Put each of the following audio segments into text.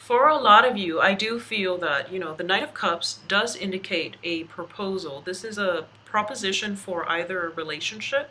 For a lot of you, I do feel that, the Knight of Cups does indicate a proposal. This is a proposition for either a relationship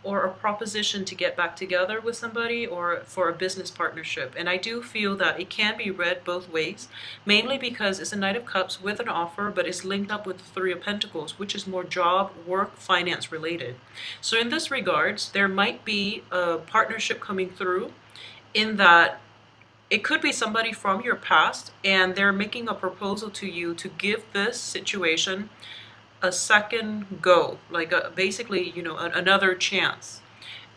or a proposition to get back together with somebody or for a business partnership. And I do feel that it can be read both ways, mainly because it's a Knight of Cups with an offer, but it's linked up with the Three of Pentacles, which is more job, work, finance related. So in this regards, there might be a partnership coming through in that it could be somebody from your past and they're making a proposal to you to give this situation a second go, like basically, another chance.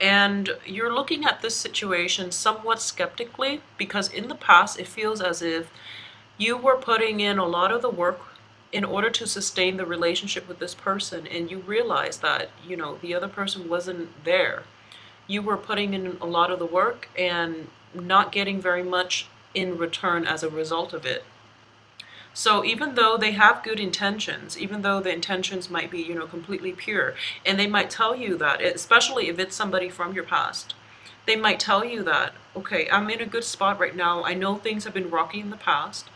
And you're looking at this situation somewhat skeptically because in the past it feels as if you were putting in a lot of the work in order to sustain the relationship with this person, and you realize that, the other person wasn't there. You were putting in a lot of the work and not getting very much in return as a result of it. So even though they have good intentions, even though the intentions might be, completely pure, and they might tell you that, especially if it's somebody from your past, they might tell you that, okay, I'm in a good spot right now. I know things have been rocky in the past,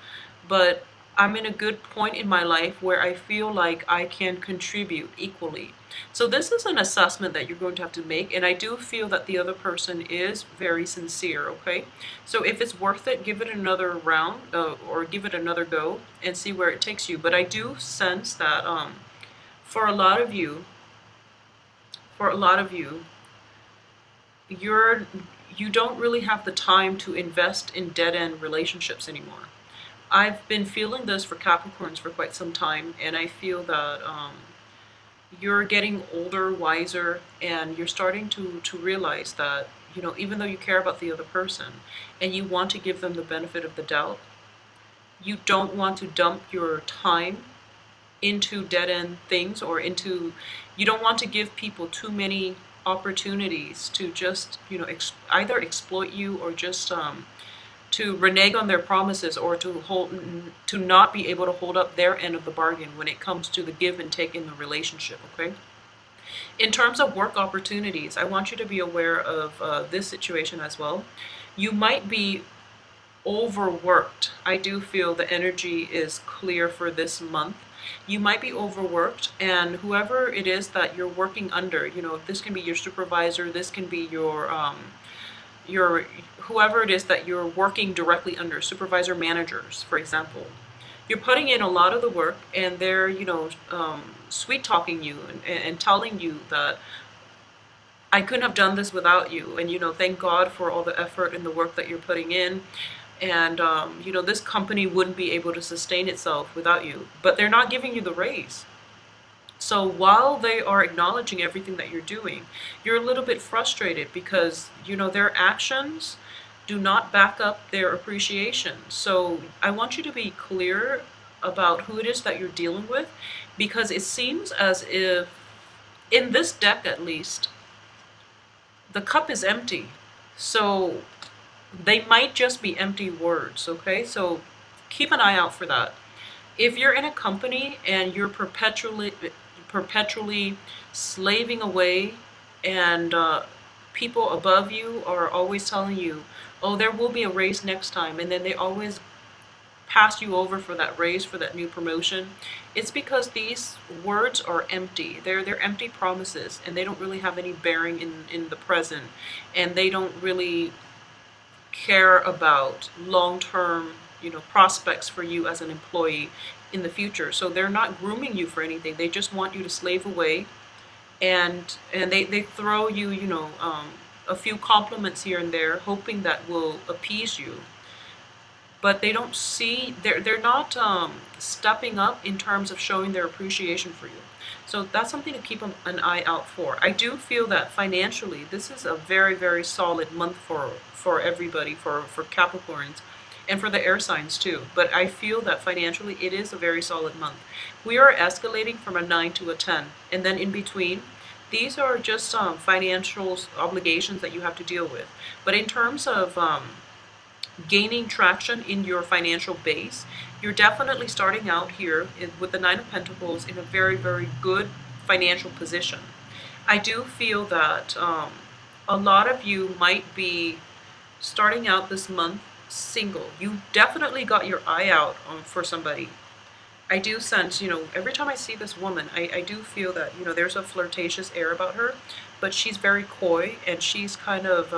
but I'm in a good point in my life where I feel like I can contribute equally. So this is an assessment that you're going to have to make, and I do feel that the other person is very sincere, okay? So if it's worth it, give it another round or give it another go and see where it takes you. But I do sense that for a lot of you, for a lot of you, you don't really have the time to invest in dead-end relationships anymore. I've been feeling this for Capricorns for quite some time, and I feel that you're getting older, wiser, and you're starting to realize that, even though you care about the other person and you want to give them the benefit of the doubt, you don't want to dump your time into dead-end things or you don't want to give people too many opportunities to just, either exploit you or just to renege on their promises or to not be able to hold up their end of the bargain when it comes to the give and take in the relationship, okay? In terms of work opportunities, I want you to be aware of this situation as well. You might be overworked. I do feel the energy is clear for this month. You might be overworked, and whoever it is that you're working under, this can be your supervisor, this can be your whoever it is that you're working directly under, supervisor, managers, for example. You're putting in a lot of the work, and they're, sweet talking you and telling you that I couldn't have done this without you, and thank God for all the effort and the work that you're putting in. And this company wouldn't be able to sustain itself without you, but they're not giving you the raise. So while they are acknowledging everything that you're doing, you're a little bit frustrated because, their actions do not back up their appreciation. So I want you to be clear about who it is that you're dealing with, because it seems as if, in this deck at least, the cup is empty. So they might just be empty words, okay? So keep an eye out for that. If you're in a company and you're perpetually slaving away, and people above you are always telling you, oh, there will be a raise next time, and then they always pass you over for that raise, for that new promotion, it's because these words are empty. They're empty promises, and they don't really have any bearing in the present, and they don't really care about long-term, prospects for you as an employee in the future. So they're not grooming you for anything. They just want you to slave away, and they throw you, a few compliments here and there, hoping that will appease you. But they don't see, they're not stepping up in terms of showing their appreciation for you. So that's something to keep an eye out for. I do feel that financially, this is a very, very solid month for everybody, for Capricorns, and for the air signs too. But I feel that financially, it is a very solid month. We are escalating from a 9 to a 10, and then in between, these are just financial obligations that you have to deal with. But in terms of gaining traction in your financial base, you're definitely starting out here with the Nine of Pentacles in a very, very good financial position. I do feel that a lot of you might be starting out this month single. You definitely got your eye out for somebody. I do sense, every time I see this woman, I do feel that, there's a flirtatious air about her, but she's very coy and she's kind of,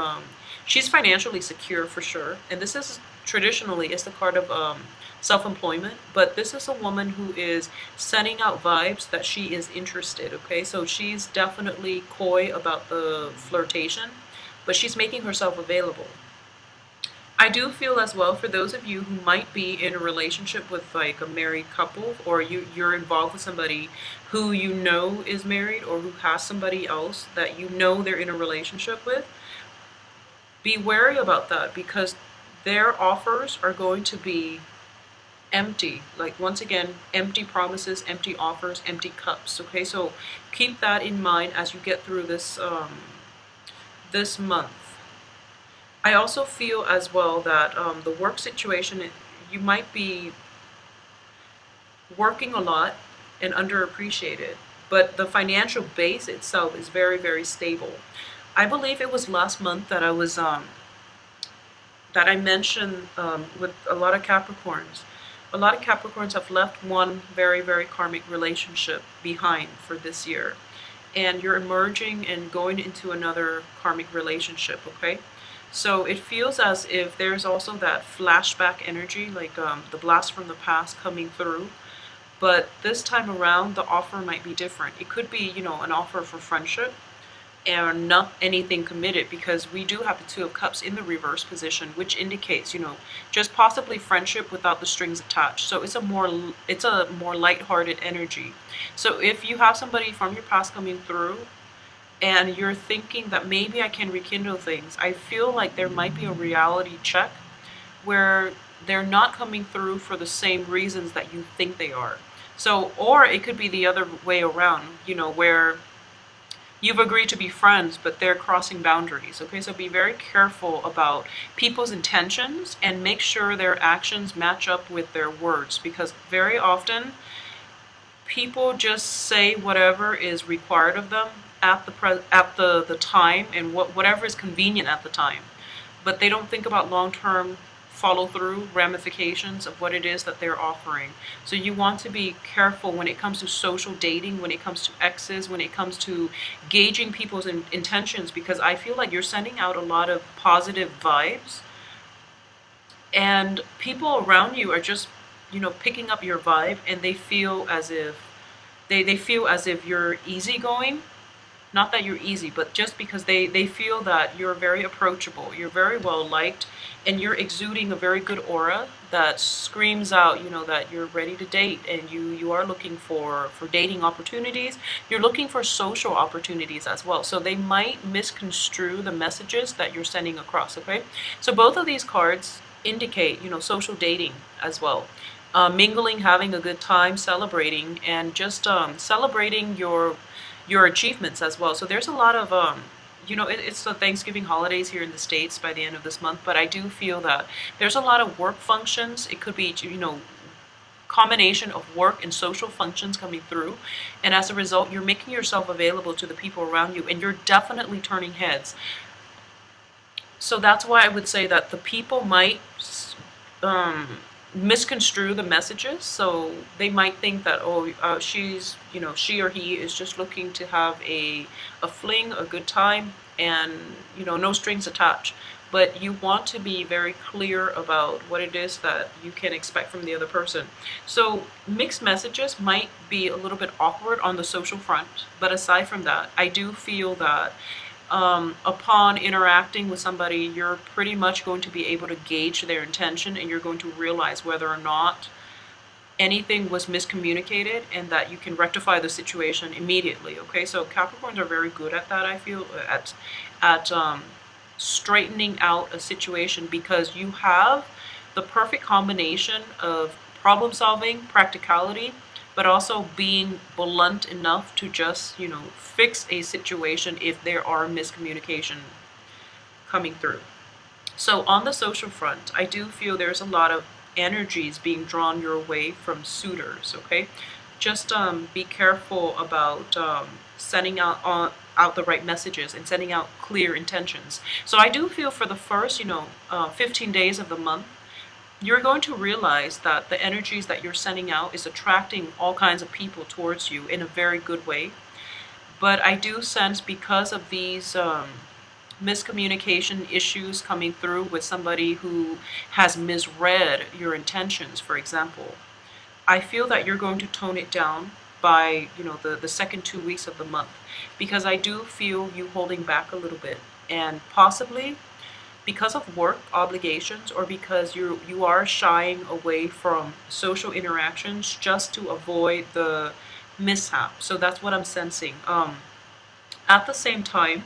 she's financially secure for sure. And this is traditionally is the card of self-employment, but this is a woman who is sending out vibes that she is interested, okay? So she's definitely coy about the flirtation, but she's making herself available. I do feel as well for those of you who might be in a relationship with like a married couple, or you're involved with somebody who you know is married or who has somebody else that you know they're in a relationship with, be wary about that because their offers are going to be empty. Like once again, empty promises, empty offers, empty cups. Okay, so keep that in mind as you get through this month. I also feel as well that the work situation, you might be working a lot and underappreciated, but the financial base itself is very, very stable. I believe it was last month that I mentioned with a lot of Capricorns. A lot of Capricorns have left one very, very karmic relationship behind for this year, and you're emerging and going into another karmic relationship. Okay. So it feels as if there's also that flashback energy, like the blast from the past coming through. But this time around, the offer might be different. It could be, an offer for friendship and not anything committed because we do have the Two of Cups in the reverse position, which indicates, just possibly friendship without the strings attached. So it's a more lighthearted energy. So if you have somebody from your past coming through, and you're thinking that maybe I can rekindle things, I feel like there might be a reality check where they're not coming through for the same reasons that you think they are. So, or it could be the other way around, where you've agreed to be friends, but they're crossing boundaries. Okay, so be very careful about people's intentions and make sure their actions match up with their words because very often people just say whatever is required of them at the time and whatever is convenient at the time, but they don't think about long-term follow-through ramifications of what it is that they're offering. So you want to be careful when it comes to social dating, when it comes to exes, when it comes to gauging people's intentions, because I feel like you're sending out a lot of positive vibes and people around you are just picking up your vibe, and they feel as if they feel as if you're easygoing. Not that you're easy, but just because they feel that you're very approachable, you're very well liked, and you're exuding a very good aura that screams out, that you're ready to date, and you are looking for dating opportunities. You're looking for social opportunities as well. So they might misconstrue the messages that you're sending across, okay? So both of these cards indicate, social dating as well. Mingling, having a good time, celebrating, and just celebrating your achievements as well. So there's a lot of it's the Thanksgiving holidays here in the States by the end of this month, but I do feel that there's a lot of work functions. It could be combination of work and social functions coming through, and as a result you're making yourself available to the people around you, and you're definitely turning heads. So that's why I would say that the people might misconstrue the messages. So they might think that she's she or he is just looking to have a fling, a good time, and no strings attached. But you want to be very clear about what it is that you can expect from the other person. So mixed messages might be a little bit awkward on the social front, but aside from that, I do feel that upon interacting with somebody, you're pretty much going to be able to gauge their intention, and you're going to realize whether or not anything was miscommunicated and that you can rectify the situation immediately. Okay, so Capricorns are very good at that, I feel, at straightening out a situation, because you have the perfect combination of problem solving, practicality, but also being blunt enough to just, fix a situation if there are miscommunication coming through. So on the social front, I do feel there's a lot of energies being drawn your way from suitors, okay? Just be careful about sending out out the right messages and sending out clear intentions. So I do feel for the first, 15 days of the month, you're going to realize that the energies that you're sending out is attracting all kinds of people towards you in a very good way. But I do sense, because of these miscommunication issues coming through with somebody who has misread your intentions, for example, I feel that you're going to tone it down by, the second 2 weeks of the month, because I do feel you holding back a little bit, and possibly because of work obligations, or because you are shying away from social interactions just to avoid the mishap. So that's what I'm sensing. At the same time,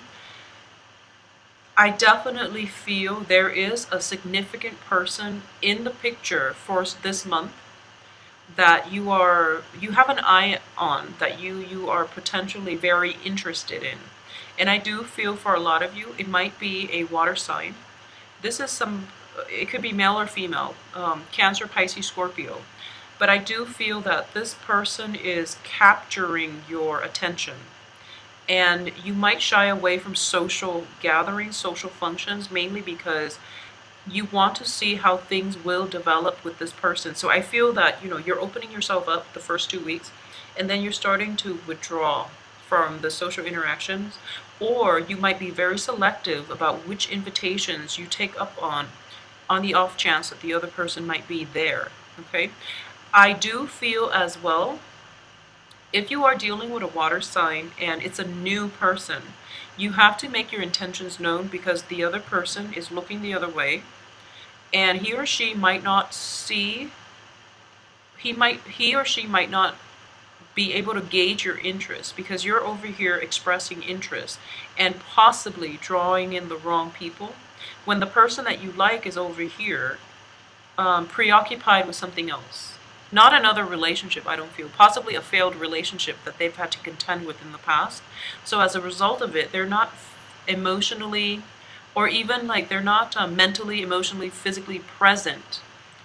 I definitely feel there is a significant person in the picture for this month that you have an eye on, that you are potentially very interested in. And I do feel for a lot of you, it might be a water sign. This is it could be male or female, Cancer, Pisces, Scorpio. But I do feel that this person is capturing your attention. And you might shy away from social gatherings, social functions, mainly because you want to see how things will develop with this person. So I feel that, you're opening yourself up the first 2 weeks, and then you're starting to withdraw from the social interactions, or you might be very selective about which invitations you take up on the off chance that the other person might be there, okay? I do feel as well, if you are dealing with a water sign and it's a new person, you have to make your intentions known, because the other person is looking the other way, and he or she might not be able to gauge your interest, because you're over here expressing interest and possibly drawing in the wrong people, when the person that you like is over here preoccupied with something else. Not another relationship, I don't feel. Possibly a failed relationship that they've had to contend with in the past. So as a result of it, they're not emotionally, or even like they're not mentally, emotionally, physically present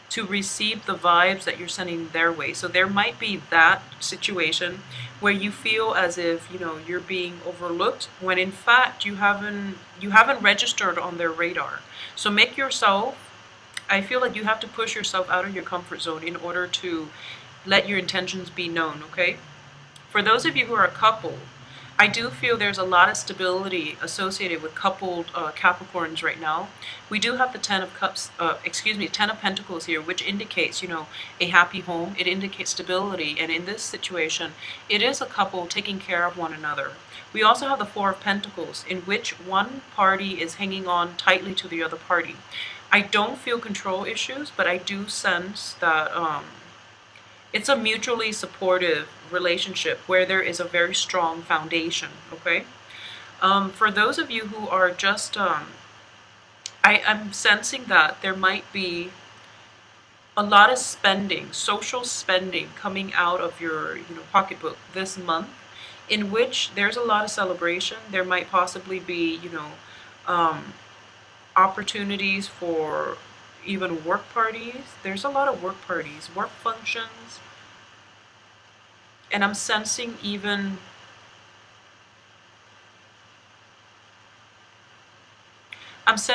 to receive the vibes that you're sending their way. So there might be that situation where you feel as if, you're being overlooked, when in fact you haven't registered on their radar. So I feel like you have to push yourself out of your comfort zone in order to let your intentions be known, okay? For those of you who are a couple, I do feel there's a lot of stability associated with coupled Capricorns right now. We do have the Ten of Pentacles here, which indicates, a happy home. It indicates stability, and in this situation, it is a couple taking care of one another. We also have the Four of Pentacles, in which one party is hanging on tightly to the other party. I don't feel control issues, but I do sense that it's a mutually supportive relationship where there is a very strong foundation, okay? For those of you who are just, I'm sensing that there might be a lot of spending, social spending coming out of your, pocketbook this month, in which there's a lot of celebration. There might possibly be, opportunities for even work parties. There's a lot of work parties, work functions, and I'm sensing even if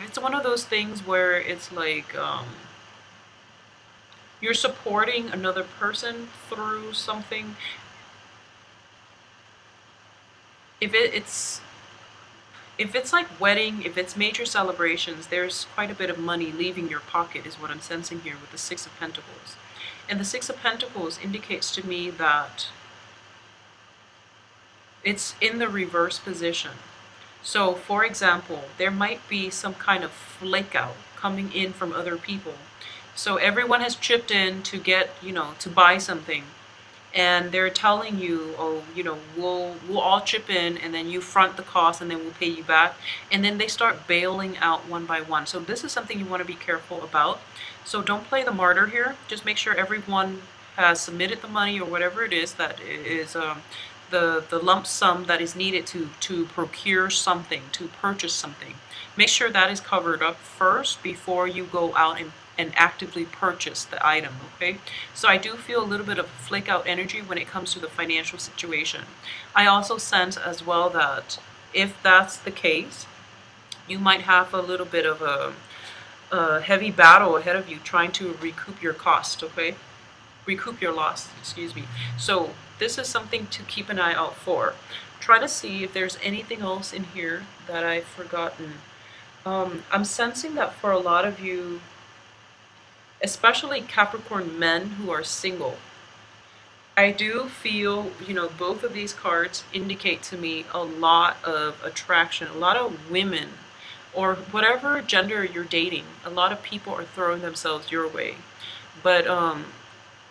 it's one of those things where it's like you're supporting another person through something. If it's like wedding, if it's major celebrations, there's quite a bit of money leaving your pocket, is what I'm sensing here with the Six of Pentacles. And the Six of Pentacles indicates to me that it's in the reverse position. So, for example, there might be some kind of flake out coming in from other people. So everyone has chipped in to get, to buy something. And they're telling you, oh, we'll all chip in, and then you front the cost, and then we'll pay you back. And then they start bailing out one by one. So this is something you want to be careful about. So don't play the martyr here. Just make sure everyone has submitted the money, or whatever it is that is the lump sum that is needed to procure something, to purchase something. Make sure that is covered up first before you go out and actively purchase the item, okay? So I do feel a little bit of flake out energy when it comes to the financial situation. I also sense as well that if that's the case, you might have a little bit of a heavy battle ahead of you trying to recoup your cost, okay? Recoup your loss, excuse me. So this is something to keep an eye out for. Try to see if there's anything else in here that I've forgotten. I'm sensing that for a lot of you, especially Capricorn men who are single, I do feel, both of these cards indicate to me a lot of attraction, a lot of women, or whatever gender you're dating, a lot of people are throwing themselves your way. But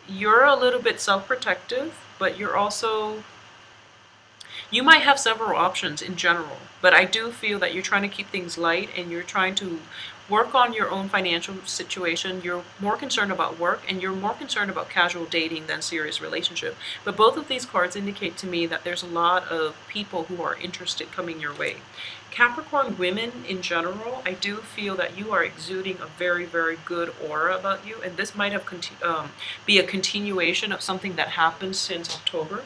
you're a little bit self-protective, but you might have several options in general, but I do feel that you're trying to keep things light and you're trying to work on your own financial situation. You're more concerned about work and you're more concerned about casual dating than serious relationship. But both of these cards indicate to me that there's a lot of people who are interested coming your way. Capricorn women in general, I do feel that you are exuding a very, very good aura about you, and this might have be a continuation of something that happened since October.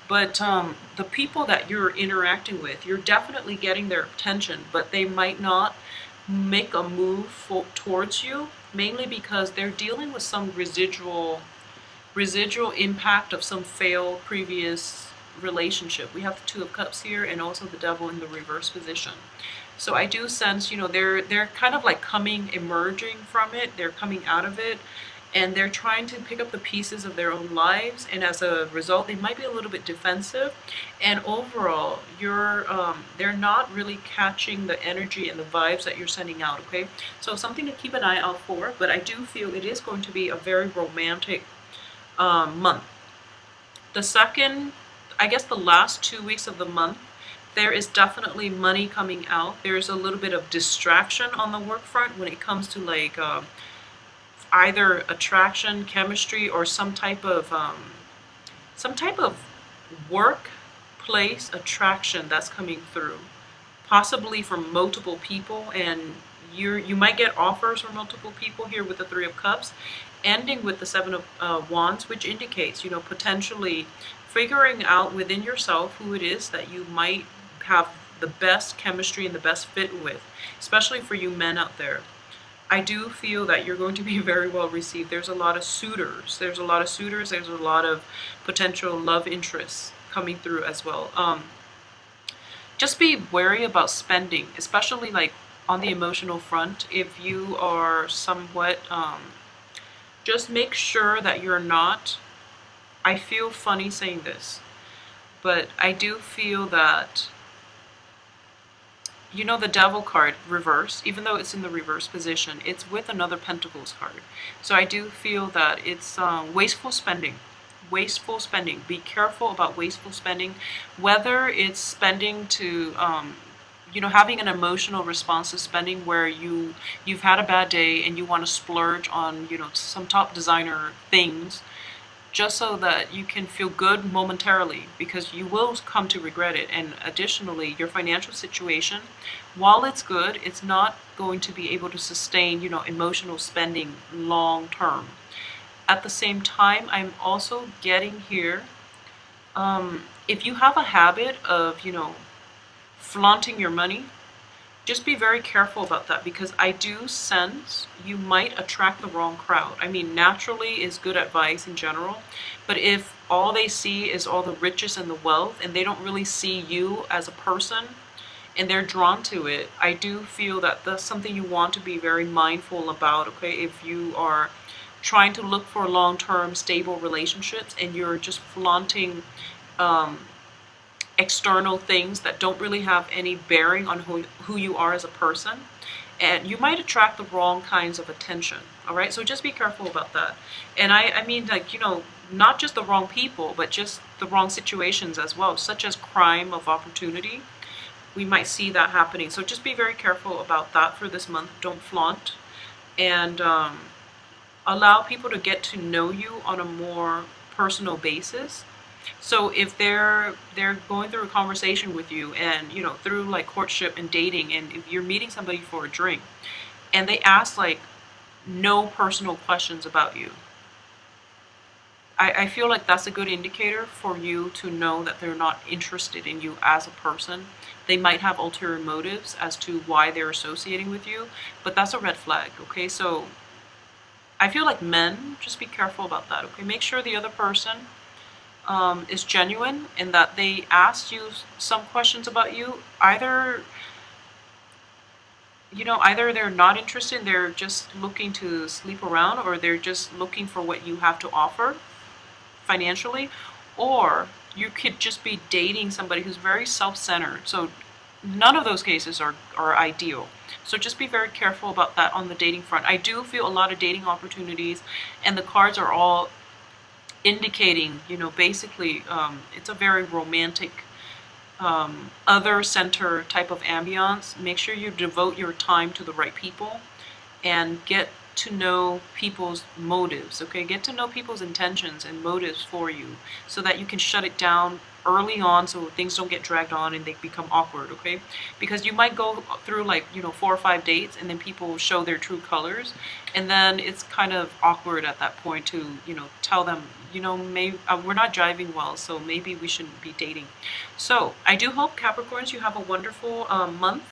But the people that you're interacting with, you're definitely getting their attention, but they might not make a move towards you, mainly because they're dealing with some residual impact of some failed previous relationship. We have the Two of Cups here and also the Devil in the reverse position. So I do sense, they're kind of like emerging from it, they're coming out of it, and they're trying to pick up the pieces of their own lives, and as a result they might be a little bit defensive, and overall they're not really catching the energy and the vibes that you're sending out, okay? So something to keep an eye out for, but I do feel it is going to be a very romantic month. I guess the last 2 weeks of the month, there is definitely money coming out. There's a little bit of distraction on the work front when it comes to like either attraction, chemistry, or some type of workplace attraction that's coming through, possibly from multiple people, and you might get offers from multiple people here with the Three of Cups, ending with the Seven of Wands, which indicates, potentially figuring out within yourself who it is that you might have the best chemistry and the best fit with, especially for you men out there. I do feel that you're going to be very well received. There's a lot of suitors. There's a lot of potential love interests coming through as well. Just be wary about spending, especially like on the emotional front. If you are somewhat, just make sure that you're not, I feel funny saying this, but I do feel that, the Devil card reverse, even though it's in the reverse position, it's with another Pentacles card. So I do feel that it's wasteful spending. Wasteful spending. Be careful about wasteful spending, whether it's spending to, having an emotional response to spending where you've had a bad day and you want to splurge on, some top designer things, just so that you can feel good momentarily, because you will come to regret it. And additionally, your financial situation, while it's good, it's not going to be able to sustain, emotional spending long term. At the same time, I'm also getting here, if you have a habit of, flaunting your money, just be very careful about that, because I do sense you might attract the wrong crowd. I mean, naturally is good advice in general, but if all they see is all the riches and the wealth and they don't really see you as a person and they're drawn to it, I do feel that that's something you want to be very mindful about, okay? If you are trying to look for long-term stable relationships and you're just flaunting external things that don't really have any bearing on who you are as a person, and you might attract the wrong kinds of attention. All right, so just be careful about that. And I mean, like, not just the wrong people, but just the wrong situations as well, such as crime of opportunity. We might see that happening, so just be very careful about that for this month. Don't flaunt, and allow people to get to know you on a more personal basis. So if they're going through a conversation with you, and through like courtship and dating, and if you're meeting somebody for a drink and they ask like no personal questions about you, I feel like that's a good indicator for you to know that they're not interested in you as a person. They might have ulterior motives as to why they're associating with you, but that's a red flag, okay? So I feel like men, just be careful about that, okay? Make sure the other person is genuine and that they asked you some questions about you. Either they're not interested, they're just looking to sleep around, or they're just looking for what you have to offer financially, or you could just be dating somebody who's very self-centered. So none of those cases are ideal. So just be very careful about that on the dating front. I do feel a lot of dating opportunities, and the cards are all indicating, basically, it's a very romantic, other center type of ambiance. Make sure you devote your time to the right people and get to know people's motives, okay? Get to know people's intentions and motives for you so that you can shut it down early on so things don't get dragged on and they become awkward, okay? Because you might go through like, 4 or 5 dates and then people show their true colors, and then it's kind of awkward at that point to, tell them, maybe we're not jiving well, so maybe we shouldn't be dating. So I do hope, Capricorns, you have a wonderful month